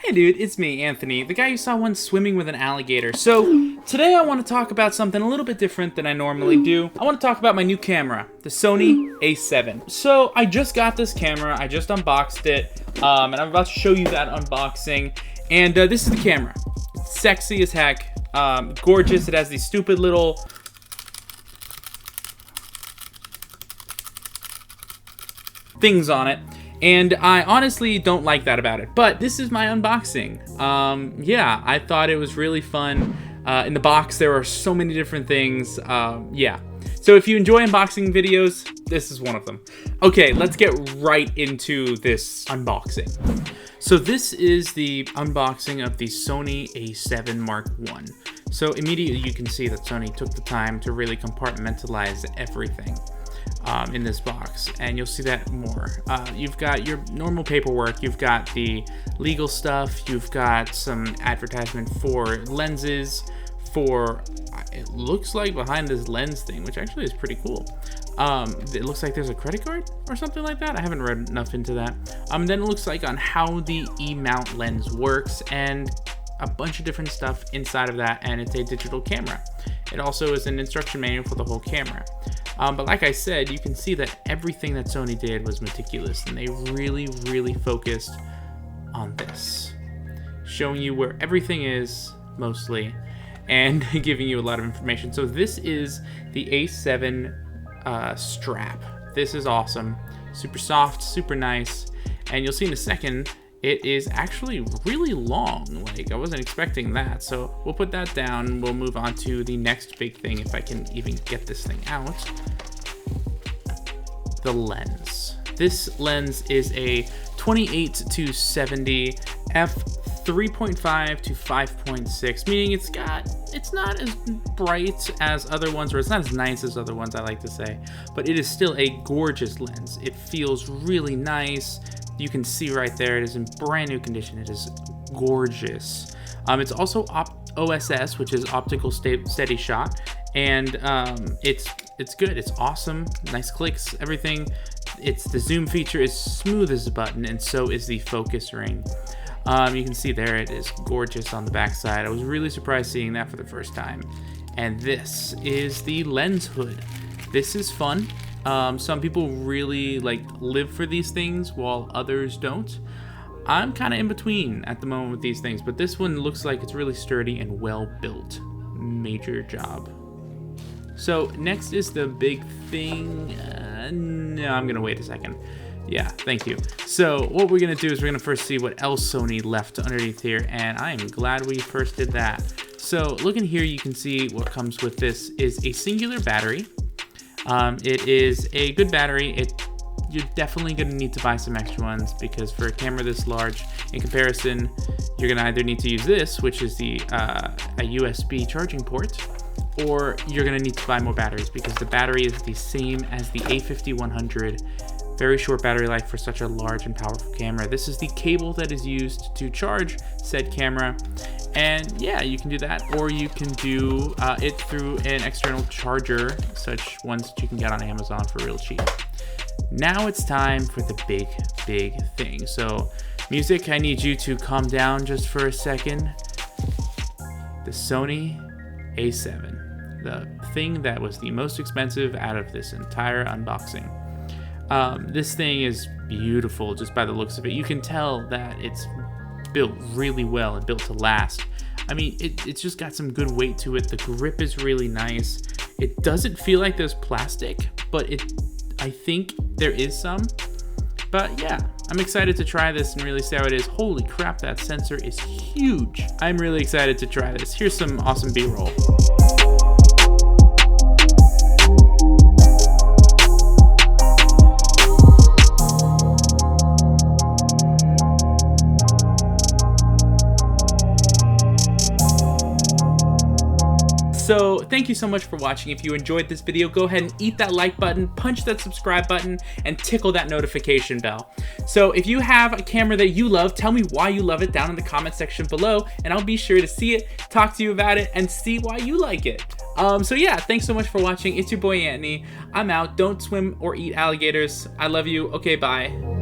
Hey dude, it's me, Anthony, the guy you saw once swimming with an alligator. So, today I want to talk about something a little bit different than I normally do. I want to talk about my new camera, the Sony A7. So, I just got this camera, I just unboxed it, and I'm about to show you that unboxing. And this is the camera. It's sexy as heck, gorgeous. It has these stupid little things on it. And I honestly don't like that about it, but this is my unboxing. Yeah, I thought it was really fun. In the box, there are so many different things. Yeah. So if you enjoy unboxing videos, this is one of them. Okay, let's get right into this unboxing. So this is the unboxing of the Sony A7 Mark I. So immediately you can see that Sony took the time to really compartmentalize everything in this box, and you'll see that more. You've got your normal paperwork, you've got the legal stuff, you've got some advertisement for lenses, for it looks like behind this lens thing, which actually is pretty cool. It looks like there's a credit card or something like that. I haven't read enough into that. Then it looks like on how the E-mount lens works, and a bunch of different stuff inside of that, and it's a digital camera. It also is an instruction manual for the whole camera. But like I said, you can see that everything that Sony did was meticulous, and they really focused on this. Showing you where everything is, mostly, and giving you a lot of information. So this is the A7 strap. This is awesome. Super soft, super nice. And you'll see in a second, it is actually really long. Like, I wasn't expecting that. So we'll put that down. We'll move on to the next big thing, if I can even get this thing out. The lens. This lens is a 28 to 70 f 3.5 to 5.6, meaning it's not as bright as other ones, or it's not as nice as other ones, I like to say, but it is still a gorgeous lens. It feels really nice. You can see right there, it is in brand new condition. It is gorgeous. It's also OSS, which is optical steady shot, and it's good. It's awesome. Nice clicks, everything. It's the zoom feature is smooth as a button, and so is the focus ring. You can see there it is gorgeous on the back side. I was really surprised seeing that for the first time. And this is the lens hood. This is fun. Some people really live for these things while others don't. I'm kind of in between at the moment with these things, but this one looks like it's really sturdy and well built. Major job. So next is the big thing. No, I'm gonna wait a second. Yeah, thank you. So what we're gonna do is we're gonna first see what else Sony left underneath here, and I am glad we first did that. So looking here, you can see what comes with this is a singular battery. It is a good battery. You're definitely gonna need to buy some extra ones, because for a camera this large, in comparison, you're gonna either need to use this, which is a USB charging port, or you're gonna need to buy more batteries, because the battery is the same as the A50-100. Very short battery life for such a large and powerful camera. This is the cable that is used to charge said camera. And yeah, you can do that, or you can do it through an external charger, such ones that you can get on Amazon for real cheap. Now it's time for the big thing. So music, I need you to calm down just for a second. The Sony A7, the thing that was the most expensive out of this entire unboxing. This thing is beautiful just by the looks of it. You can tell that it's built really well and built to last. I mean, it's just got some good weight to it. The grip is really nice. It doesn't feel like there's plastic, but I think there is some. But yeah, I'm excited to try this and really see how it is. Holy crap, that sensor is huge. I'm really excited to try this. Here's some awesome B-roll. So thank you so much for watching. If you enjoyed this video, go ahead and eat that like button, punch that subscribe button, and tickle that notification bell. So if you have a camera that you love, tell me why you love it down in the comment section below, and I'll be sure to see it, talk to you about it, and see why you like it. So yeah, thanks so much for watching. It's your boy Anthony. I'm out. Don't swim or eat alligators. I love you. Okay, bye.